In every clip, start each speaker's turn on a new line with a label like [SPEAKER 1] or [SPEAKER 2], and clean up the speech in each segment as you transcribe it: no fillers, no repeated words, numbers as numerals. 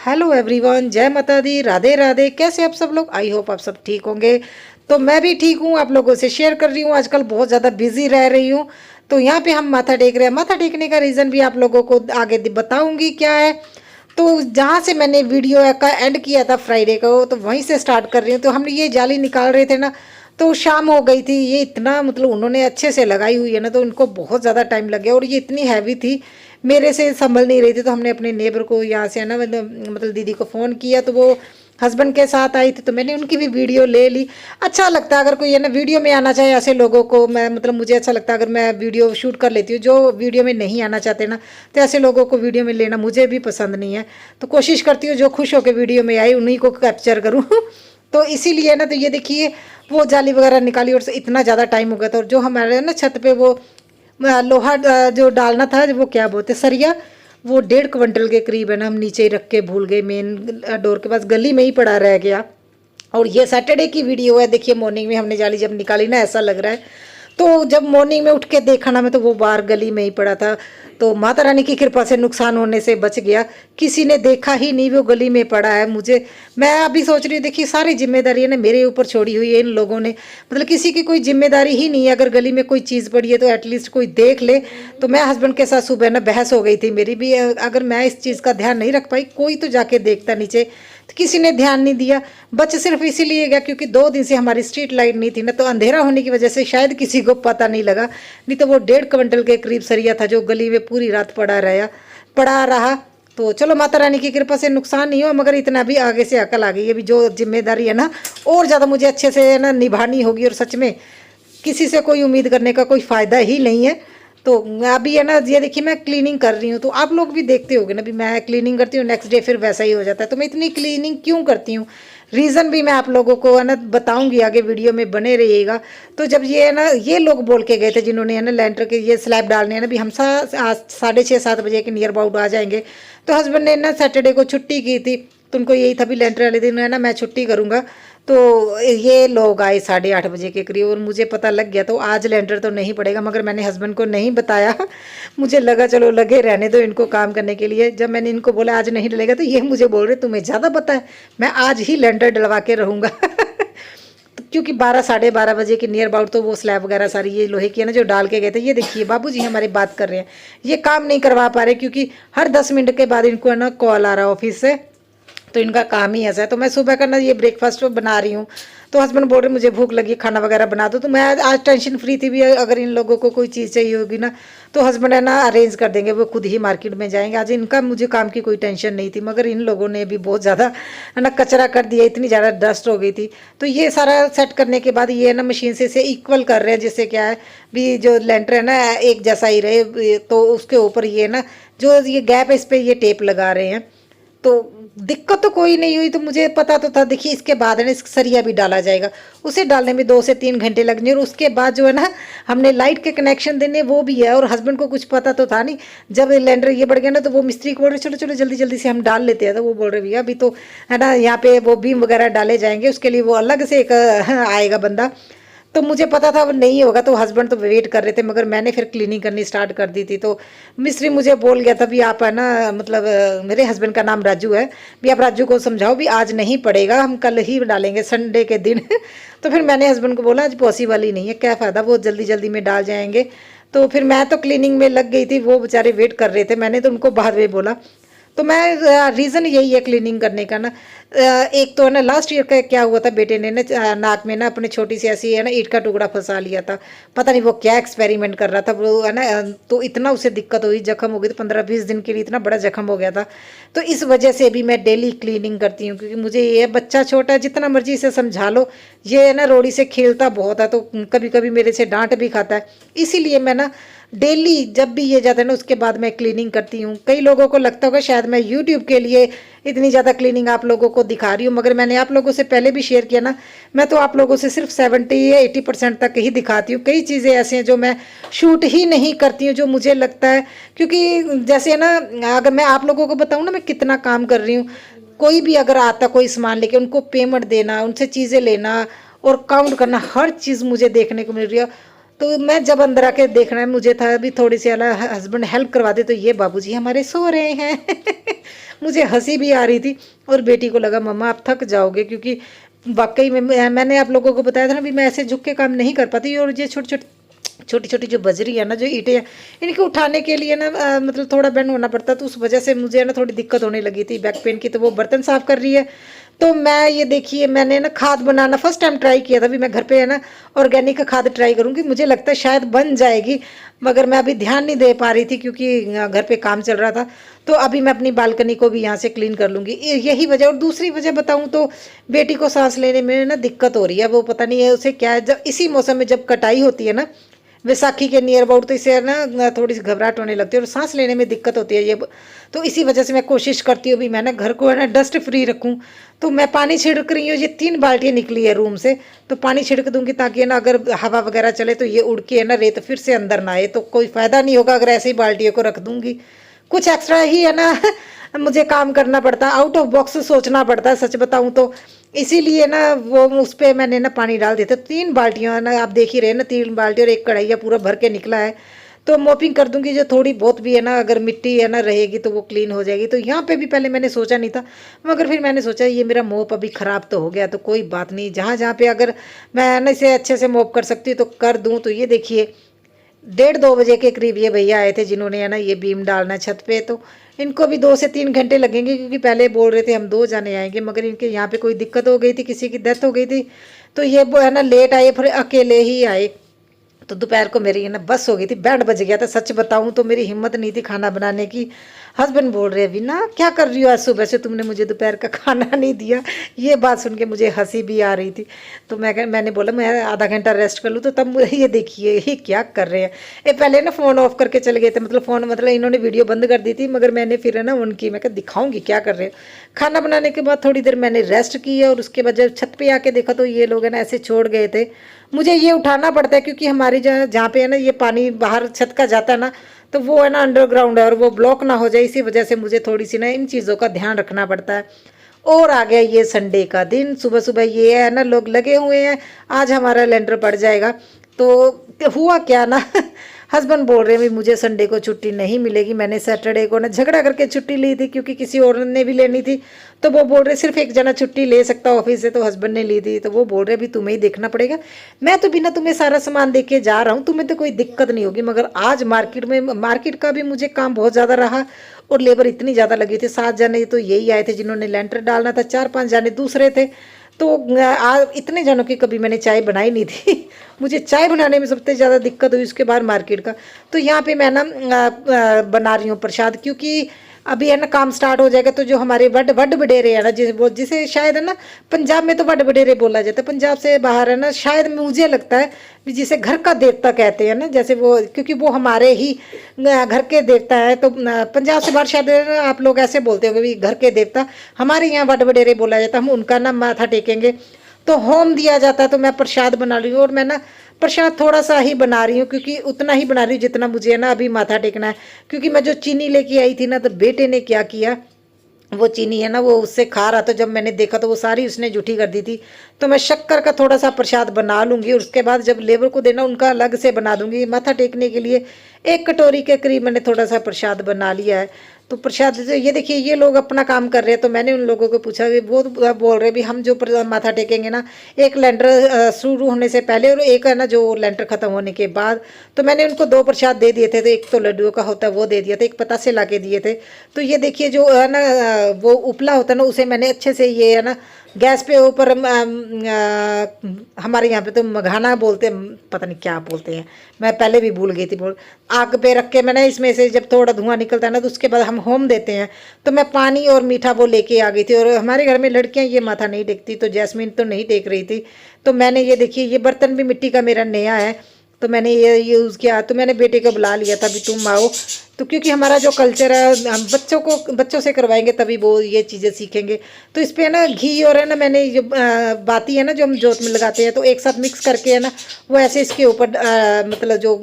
[SPEAKER 1] Hello everyone, जय माता दी, राधे राधे। कैसे आप सब लोग? आई होप आप सब ठीक होंगे। तो मैं भी ठीक हूँ, आप लोगों से शेयर कर रही हूँ। आजकल बहुत ज़्यादा बिजी रह रही हूँ, तो यहाँ पे हम माथा टेक रहे हैं। माथा टेकने का रीज़न भी आप लोगों को आगे बताऊँगी क्या है। तो जहाँ से मैंने वीडियो का एंड किया था फ्राइडे को, तो वहीं से स्टार्ट कर रही हूँ। तो हम ये जाली निकाल रहे थे ना, तो शाम हो गई थी। ये इतना मतलब उन्होंने अच्छे से लगाई हुई है ना, तो उनको बहुत ज़्यादा टाइम लग गया। और ये इतनी हैवी थी, मेरे से संभल नहीं रही थी। तो हमने अपने नेबर को यहाँ से है ना, मतलब दीदी को फ़ोन किया, तो वो हस्बैंड के साथ आई थी। तो मैंने उनकी भी वीडियो ले ली। अच्छा लगता है अगर कोई है ना वीडियो में आना चाहे ऐसे लोगों को। मैं मतलब मुझे अच्छा लगता है अगर मैं वीडियो शूट कर लेती हूँ। जो वीडियो में नहीं आना चाहते ना, तो ऐसे लोगों को वीडियो में लेना मुझे भी पसंद नहीं है। तो कोशिश करती हूँ जो खुश होकर वीडियो में आई उन्हीं को कैप्चर करूँ। तो इसीलिए ना, तो ये देखिए वो जाली वगैरह निकाली और इतना ज़्यादा टाइम हो गया था। और जो हमारे ना छत पे वो लोहा जो डालना था, वो क्या बोलते सरिया, वो 1.5 क्विंटल के करीब है ना, हम नीचे ही रख के भूल गए। मेन डोर के पास गली में ही पड़ा रह गया। और ये सैटरडे की वीडियो है। देखिए मॉर्निंग में हमने जाली जब निकाली ना, ऐसा लग रहा है। तो जब मॉर्निंग में उठ के देखा ना मैं, तो वो बाहर गली में ही पड़ा था। तो माता रानी की कृपा से नुकसान होने से बच गया। किसी ने देखा ही नहीं, वो गली में पड़ा है। मुझे मैं अभी सोच रही हूँ, देखिए सारी जिम्मेदारी है ना मेरे ऊपर छोड़ी हुई है इन लोगों ने। मतलब किसी की कोई जिम्मेदारी ही नहीं है। अगर गली में कोई चीज़ पड़ी है तो एटलीस्ट कोई देख ले। तो मैं हस्बैंड के साथ सुबह ना बहस हो गई थी मेरी भी, अगर मैं इस चीज़ का ध्यान नहीं रख पाई, कोई तो जाके देखता नीचे। तो किसी ने ध्यान नहीं दिया। बच सिर्फ इसीलिए गया क्योंकि 2 दिन से हमारी स्ट्रीट लाइट नहीं थी ना, तो अंधेरा होने की वजह से शायद किसी को पता नहीं लगा। नहीं तो वो 1.5 क्विंटल के करीब सरिया था जो गली में पूरी रात पड़ा रहा। तो चलो माता रानी की कृपा से नुकसान नहीं हुआ, मगर इतना भी आगे से अकल आ गई है। अभी जो जिम्मेदारी है ना, और ज़्यादा मुझे अच्छे से ना निभानी होगी। और सच में किसी से कोई उम्मीद करने का कोई फ़ायदा ही नहीं है। तो अभी है ना, ये देखिए मैं क्लीनिंग कर रही हूँ। तो आप लोग भी देखते होगे ना, अभी मैं क्लीनिंग करती हूँ, नेक्स्ट डे फिर वैसा ही हो जाता है। तो मैं इतनी क्लीनिंग क्यों करती हूँ, रीज़न भी मैं आप लोगों को है ना बताऊंगी, आगे वीडियो में बने रहिएगा। तो जब ये है ना, ये लोग बोल के गए थे जिन्होंने है ना लेंटर के ये स्लैब डालने हैं ना, भी हम आज 6:30-7 बजे के नियर अबाउट आ जाएंगे। तो हस्बैंड ने ना सैटरडे को छुट्टी की थी, तो उनको यही था भी लेंटर वाले दिन है ना मैं छुट्टी करूँगा। तो ये लोग आए 8:30 बजे के करीब, और मुझे पता लग गया। तो आज लेंटर तो नहीं पड़ेगा, मगर मैंने हस्बैंड को नहीं बताया। मुझे लगा चलो लगे रहने दो इनको काम करने के लिए। जब मैंने इनको बोला आज नहीं डलेगा, तो ये मुझे बोल रहे तुम्हें ज़्यादा पता है, मैं आज ही लेंटर डलवा के रहूँगा। तो क्योंकि 12-12:30 बजे के नियर अबाउट तो वो स्लैब वगैरह सारी ये लोहे की है ना जो डाल के गए थे। ये देखिए बाबूजी हमारी बात कर रहे हैं, ये काम नहीं करवा पा रहे क्योंकि हर 10 मिनट के बाद इनको है ना कॉल आ रहा है ऑफिस से। तो इनका काम ही ऐसा है। तो मैं सुबह का ना ये ब्रेकफास्ट बना रही हूँ। तो हस्बैंड बोल रहे मुझे भूख लगी, खाना वगैरह बना दो। तो मैं आज टेंशन फ्री थी भी, अगर इन लोगों को कोई चीज़ चाहिए होगी ना, तो हस्बैंड है ना अरेंज कर देंगे, वो खुद ही मार्केट में जाएंगे। आज इनका मुझे काम की कोई टेंशन नहीं थी, मगर इन लोगों ने भी बहुत ज़्यादा है ना कचरा कर दिया, इतनी ज़्यादा डस्ट हो गई थी। तो ये सारा सेट करने के बाद ये है ना मशीन से इसे इक्वल कर रहे हैं, जिससे क्या है भी जो लेंटर है ना एक जैसा ही रहे। तो उसके ऊपर ये ना जो ये गैप है इस पर ये टेप लगा रहे हैं। तो दिक्कत तो कोई नहीं हुई। तो मुझे पता तो था, देखिए इसके बाद है ना सरिया भी डाला जाएगा, उसे डालने में 2 से 3 घंटे लगने। और उसके बाद जो है ना हमने लाइट के कनेक्शन देने वो भी है। और हस्बैंड को कुछ पता तो था नहीं। जब लेंडर ये बढ़ गया ना, तो वो मिस्त्री को बोल रहे चलो चलो जल्दी जल्दी से हम डाल लेते हैं। तो वो बोल रहे भैया अभी तो है ना यहाँ पे वो बीम वगैरह डाले जाएंगे, उसके लिए वो अलग से एक आएगा बंदा। तो मुझे पता था अब नहीं होगा। तो हस्बैंड तो वेट कर रहे थे, मगर मैंने फिर क्लीनिंग करनी स्टार्ट कर दी थी। तो मिस्त्री मुझे बोल गया था भी आप है ना, मतलब मेरे हस्बैंड का नाम राजू है, भी आप राजू को समझाओ भी आज नहीं पड़ेगा, हम कल ही डालेंगे संडे के दिन। तो फिर मैंने हस्बैंड को बोला आज पॉसिबल ही नहीं है, क्या फ़ायदा, वो जल्दी जल्दी में डाल जाएंगे। तो फिर मैं तो क्लीनिंग में लग गई थी, वो बेचारे वेट कर रहे थे। मैंने तो उनको बाद में बोला। तो मैं रीज़न यही है क्लीनिंग करने का ना। एक तो है ना लास्ट ईयर का क्या हुआ था, बेटे ने ना नाक में ना अपने छोटी सी ऐसी है ना ईंट का टुकड़ा फंसा लिया था। पता नहीं वो क्या एक्सपेरिमेंट कर रहा था वो है ना। तो इतना उसे दिक्कत हुई, जख्म हो गई। तो 15-20 दिन के लिए इतना बड़ा जख्म हो गया था। तो इस वजह से भी मैं डेली क्लीनिंग करती हूँ, क्योंकि मुझे ये बच्चा छोटा है, जितना मर्जी इसे समझा लो, ये है ना रोड़ी से खेलता बहुत है। तो कभी कभी मेरे से डांट भी खाता है। इसीलिए मैं ना डेली जब भी ये जाता है ना, उसके बाद मैं क्लीनिंग करती हूँ। कई लोगों को लगता होगा शायद मैं यूट्यूब के लिए इतनी ज़्यादा क्लीनिंग आप लोगों को दिखा रही हूँ, मगर मैंने आप लोगों से पहले भी शेयर किया ना, मैं तो आप लोगों से सिर्फ 70 या 80% तक ही दिखाती हूँ। कई चीज़ें ऐसी हैं जो मैं शूट ही नहीं करती हूँ, जो मुझे लगता है, क्योंकि जैसे ना अगर मैं आप लोगों को बताऊँ ना मैं कितना काम कर रही हूँ। कोई भी अगर आता कोई सामान लेके, उनको पेमेंट देना, उनसे चीज़ें लेना और काउंट करना, हर चीज़ मुझे देखने को मिल रही है। तो मैं जब अंदर आके देखना है, मुझे था अभी थोड़ी सी हस्बैंड हेल्प करवा दे, तो ये बाबूजी हमारे सो रहे हैं। मुझे हंसी भी आ रही थी और बेटी को लगा मम्मा आप थक जाओगे, क्योंकि वाकई में मैंने आप लोगों को बताया था ना भी मैं ऐसे झुक के काम नहीं कर पाती। और ये छोटी छोटी जो बजरी है ना, जो ईंटें हैं, इनको उठाने के लिए ना मतलब थोड़ा बेंड होना पड़ता, तो उस वजह से मुझे ना थोड़ी दिक्कत होने लगी थी बैक पेन की। तो वो बर्तन साफ कर रही है। तो मैं ये देखिए मैंने ना खाद बनाना फर्स्ट टाइम ट्राई किया था। भी मैं घर पे है ना ऑर्गेनिक खाद ट्राई करूँगी, मुझे लगता है शायद बन जाएगी, मगर मैं अभी ध्यान नहीं दे पा रही थी क्योंकि घर पे काम चल रहा था। तो अभी मैं अपनी बालकनी को भी यहाँ से क्लीन कर लूँगी, यही वजह। और दूसरी वजह बताऊँ तो बेटी को सांस लेने में ना दिक्कत हो रही है। वो पता नहीं है उसे क्या है, जब इसी मौसम में जब कटाई होती है ना वैसाखी के नियर अबाउट, तो इसे ना थोड़ी सी घबराहट होने लगती है और सांस लेने में दिक्कत होती है ये। तो इसी वजह से मैं कोशिश करती हूँ भी मैं ना घर को है ना डस्ट फ्री रखूँ। तो मैं पानी छिड़क रही हूँ, ये 3 बाल्टियाँ निकली है रूम से, तो पानी छिड़क दूंगी ताकि है ना अगर हवा वगैरह चले तो ये उड़ के है ना रेत फिर से अंदर ना आए। तो कोई फ़ायदा नहीं होगा अगर ऐसे ही बाल्टियों को रख दूंगी। कुछ एक्स्ट्रा ही है ना मुझे काम करना पड़ता है, आउट ऑफ बॉक्स सोचना पड़ता है सच बताऊं तो। इसीलिए ना वो उस पर मैंने ना पानी डाल दिया था। 3 बाल्टियाँ ना आप देख ही रहे हैं ना, 3 बाल्टी और 1 कढ़ाइया पूरा भर के निकला है। तो मोपिंग कर दूंगी, जो थोड़ी बहुत भी है ना अगर मिट्टी है ना रहेगी तो वो क्लीन हो जाएगी। तो यहाँ पे भी पहले मैंने सोचा नहीं था, मगर फिर मैंने सोचा ये मेरा मोप अभी ख़राब तो हो गया तो कोई बात नहीं, जहाँ जहाँ पे अगर मैं ना इसे अच्छे से मोप कर सकती हूँ तो कर दूँ। तो ये देखिए 1:30-2 बजे के करीब ये भैया आए थे जिन्होंने है ना ये बीम डालना है छत पे। तो इनको भी 2 से 3 घंटे लगेंगे, क्योंकि पहले बोल रहे थे हम 2 जाने आएंगे, मगर इनके यहाँ पे कोई दिक्कत हो गई थी, किसी की डेथ हो गई थी। तो ये वो है ना लेट आए, फिर अकेले ही आए। तो दोपहर को मेरी है ना बस हो गई थी, बैंड बज गया था। सच बताऊं तो मेरी हिम्मत नहीं थी खाना बनाने की। हस्बैंड बोल रहे अभी ना क्या कर रही हो, आज सुबह से तुमने मुझे दोपहर का खाना नहीं दिया। ये बात सुन के मुझे हंसी भी आ रही थी। तो मैंने बोला मैं आधा घंटा रेस्ट कर लूँ। तो तब मुझे ये देखिए ये क्या कर रहे हैं, ये पहले ना फ़ोन ऑफ करके चले गए थे, मतलब फ़ोन मतलब इन्होंने वीडियो बंद कर दी थी, मगर मैंने फिर है ना उनकी मैं दिखाऊंगी क्या कर रहे हैं। खाना बनाने के बाद थोड़ी देर मैंने रेस्ट की है, और उसके बाद जब छत पे आके देखा तो ये लोग है ना ऐसे छोड़ गए थे। मुझे ये उठाना पड़ता है क्योंकि हमारी जहाँ पे है ना ये पानी बाहर छत का जाता है ना, तो वो है ना अंडरग्राउंड है और वो ब्लॉक ना हो जाए, इसी वजह से मुझे थोड़ी सी ना इन चीज़ों का ध्यान रखना पड़ता है। और आ गया ये संडे का दिन, सुबह सुबह ये है ना लोग लगे हुए हैं, आज हमारा लेंटर पड़ जाएगा। तो हुआ क्या ना हस्बैंड बोल रहे हैं भी मुझे संडे को छुट्टी नहीं मिलेगी। मैंने सैटरडे को ना झगड़ा करके छुट्टी ली थी क्योंकि किसी और ने भी लेनी थी। तो वो बोल रहे सिर्फ एक जना छुट्टी ले सकता ऑफिस से, तो हस्बैंड ने ली थी। तो वो बोल रहे अभी तुम्हें ही देखना पड़ेगा, मैं तो बिना तुम्हें सारा सामान दे के जा रहा हूँ, तुम्हें तो कोई दिक्कत नहीं होगी। मगर आज मार्केट का भी मुझे काम बहुत ज़्यादा रहा और लेबर इतनी ज़्यादा लगी थी। 7 जने तो यही आए थे जिन्होंने लेंटर डालना था, 4-5 जने दूसरे थे। तो इतने जनों की कभी मैंने चाय बनाई नहीं थी मुझे चाय बनाने में सबसे ज़्यादा दिक्कत हुई, उसके बाद मार्केट का। तो यहाँ पे मैं ना बना रही हूँ प्रसाद, क्योंकि अभी है ना काम स्टार्ट हो जाएगा। तो जो हमारे वड वडेरे है ना, जिसे शायद है ना पंजाब में तो वड वडेरे बोला जाता है, पंजाब से बाहर है ना शायद मुझे लगता है जिसे घर का देवता कहते हैं ना, जैसे वो क्योंकि वो हमारे ही घर के देवता है। तो पंजाब से बाहर शायद आप लोग ऐसे बोलते होंगे भी घर के देवता, हमारे यहाँ वड वडेरे बोला जाता है, हम उनका ना माथा टेकेंगे। तो होम दिया जाता है। तो मैं प्रसाद बना रही हूँ, और मैं ना प्रसाद थोड़ा सा ही बना रही हूँ क्योंकि उतना ही बना रही हूँ जितना मुझे है ना अभी माथा टेकना है। क्योंकि मैं जो चीनी लेके आई थी ना, तो बेटे ने क्या किया, वो चीनी है ना वो उससे खा रहा था, जब मैंने देखा तो वो सारी उसने जूठी कर दी थी। तो मैं शक्कर का थोड़ा सा प्रसाद बना लूँगी, और उसके बाद जब लेबर को देना उनका अलग से बना दूँगी। माथा टेकने के लिए 1 कटोरी के करीब मैंने थोड़ा सा प्रसाद बना लिया है। तो प्रसाद ये देखिए ये लोग अपना काम कर रहे हैं। तो मैंने उन लोगों को पूछा कि वो बोल रहे भी हम जो माथा टेकेंगे ना, एक लेंटर शुरू होने से पहले और एक है ना जो लेंटर ख़त्म होने के बाद। तो मैंने उनको 2 प्रसाद दे दिए थे, तो एक तो लड्डुओं का होता है वो दे दिया था, एक पतासे ला के दिए थे। तो ये देखिए जो है ना वो उपला होता है ना, उसे मैंने अच्छे से ये है ना गैस पे ऊपर हमारे यहाँ पे तो मघाना बोलते हैं, पता नहीं क्या बोलते हैं, मैं पहले भी भूल गई थी बोल। आग पे रख के मैंने इसमें से जब थोड़ा धुआं निकलता है ना, तो उसके बाद हम होम देते हैं। तो मैं पानी और मीठा वो लेके आ गई थी, और हमारे घर में लड़कियां ये माथा नहीं टेकती, तो जैस्मीन तो नहीं टेक रही थी। तो मैंने ये देखिए ये बर्तन भी मिट्टी का मेरा नया है, तो मैंने ये यूज़ किया। तो मैंने बेटे को बुला लिया था भी तुम आओ। तो क्योंकि हमारा जो कल्चर है हम बच्चों से करवाएंगे तभी वो ये चीज़ें सीखेंगे। तो इस पर है ना घी और है ना मैंने जो बाती है ना जो हम जोत में लगाते हैं, तो एक साथ मिक्स करके है ना वो ऐसे इसके ऊपर मतलब जो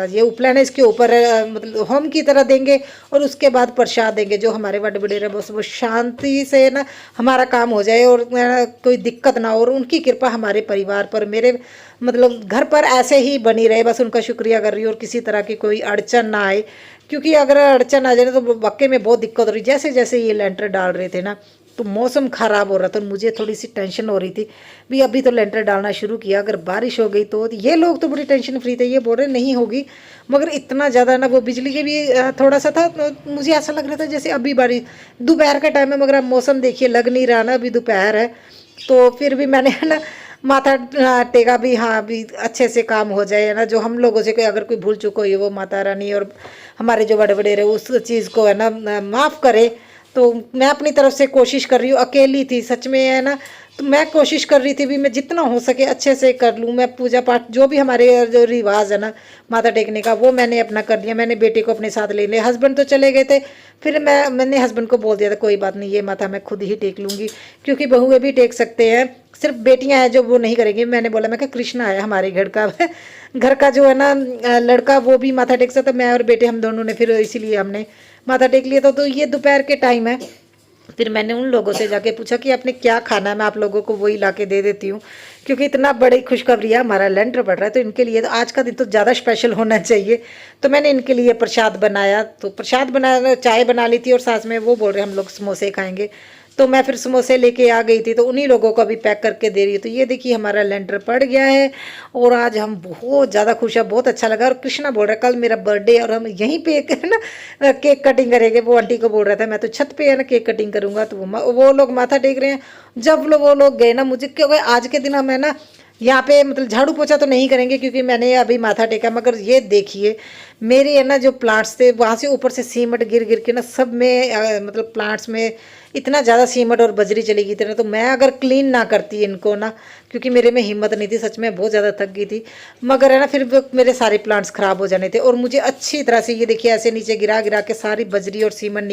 [SPEAKER 1] ये उपला है ना इसके ऊपर मतलब होम की तरह देंगे, और उसके बाद प्रसाद देंगे जो हमारे बड़े बड़े बस वो शांति से ना हमारा काम हो जाए और कोई दिक्कत ना हो, और उनकी कृपा हमारे परिवार पर मेरे मतलब घर पर ऐसे ही बनी रहे, बस उनका शुक्रिया कर रही हूँ। और किसी तरह की कोई अड़चन ना आए, क्योंकि अगर अड़चन आ जाए तो वाकई में बहुत दिक्कत हो रही। जैसे जैसे ये लेंटर डाल रहे थे ना, तो मौसम ख़राब हो रहा था, मुझे थोड़ी सी टेंशन हो रही थी भी अभी तो लेंटर डालना शुरू किया, अगर बारिश हो गई तो। ये लोग तो बड़ी टेंशन फ्री थे, ये बोल रहे नहीं होगी, मगर इतना ज़्यादा ना वो बिजली के भी थोड़ा सा था, तो मुझे ऐसा लग रहा था जैसे अभी बारिश, दोपहर का टाइम है, मगर आप मौसम देखिए, लग नहीं रहा ना अभी दोपहर है। तो फिर भी मैंने है ना माथा टेका भी, हाँ भी अच्छे से काम हो जाए, है ना। जो हम लोगों से कोई अगर कोई भूल चूक हुई है वो माता रानी और हमारे जो बड़े बड़े रहे उस चीज़ को, है ना, माफ़ करे। तो मैं अपनी तरफ से कोशिश कर रही हूँ, अकेली थी सच में, है ना। तो मैं कोशिश कर रही थी भी मैं जितना हो सके अच्छे से कर लूँ। मैं पूजा पाठ जो भी हमारे जो रिवाज है ना माथा टेकने का, वो मैंने अपना कर लिया। मैंने बेटे को अपने साथ ले लिया, हस्बैंड तो चले गए थे। फिर मैंने हस्बैंड को बोल दिया था कोई बात नहीं, ये माथा मैं खुद ही टेक लूँगी, क्योंकि बहुएं भी टेक सकते हैं, सिर्फ बेटियां हैं जो वो नहीं करेंगी। मैंने बोला, मैं कहा कृष्णा है हमारे घर का घर का जो है ना लड़का, वो भी माथा टेक सकता। मैं और बेटे हम दोनों ने फिर इसीलिए हमने माथा टेक लिया था। तो ये दोपहर के टाइम है। फिर मैंने उन लोगों से जाके पूछा कि आपने क्या खाना है, मैं आप लोगों को वही ला के दे देती हूँ, क्योंकि इतना बड़ी खुशखबरी है, हमारा लेंटर पड़ रहा है, तो इनके लिए तो आज का दिन तो ज़्यादा स्पेशल होना चाहिए। तो मैंने इनके लिए प्रसाद बनाया, तो प्रसाद बनाया, चाय बना ली थी, और साथ में वो बोल रहे हम लोग समोसे खाएंगे। तो मैं फिर समोसे लेके आ गई थी, तो उन्हीं लोगों को अभी पैक करके दे रही हूँ। तो ये देखिए हमारा लेंटर पड़ गया है, और आज हम बहुत ज़्यादा खुश हैं, बहुत अच्छा लगा। और कृष्णा बोल रहा है कल मेरा बर्थडे, और हम यहीं पे एक है ना केक कटिंग करेंगे। वो आंटी को बोल रहा था मैं तो छत पे है ना केक कटिंग करूँगा। तो वो लोग माथा टेक रहे हैं। जब वो लोग गए ना, मुझे क्योंकि आज के दिन हम है ना यहाँ पे मतलब झाड़ू पोछा तो नहीं करेंगे, क्योंकि मैंने अभी माथा टेका, मगर ये देखिए मेरे है ना जो प्लांट्स थे वहाँ से ऊपर से सीमेंट गिर गिर के ना सब में मतलब प्लांट्स में इतना ज़्यादा सीमेंट और बजरी चली गई थी ना। तो मैं अगर क्लीन ना करती इनको ना, क्योंकि मेरे में हिम्मत नहीं थी, सच में बहुत ज़्यादा थक गई थी, मगर है ना फिर मेरे सारे प्लांट्स ख़राब हो जाने थे। और मुझे अच्छी तरह से ये देखिए ऐसे नीचे गिरा गिरा के सारी बजरी और सीमेंट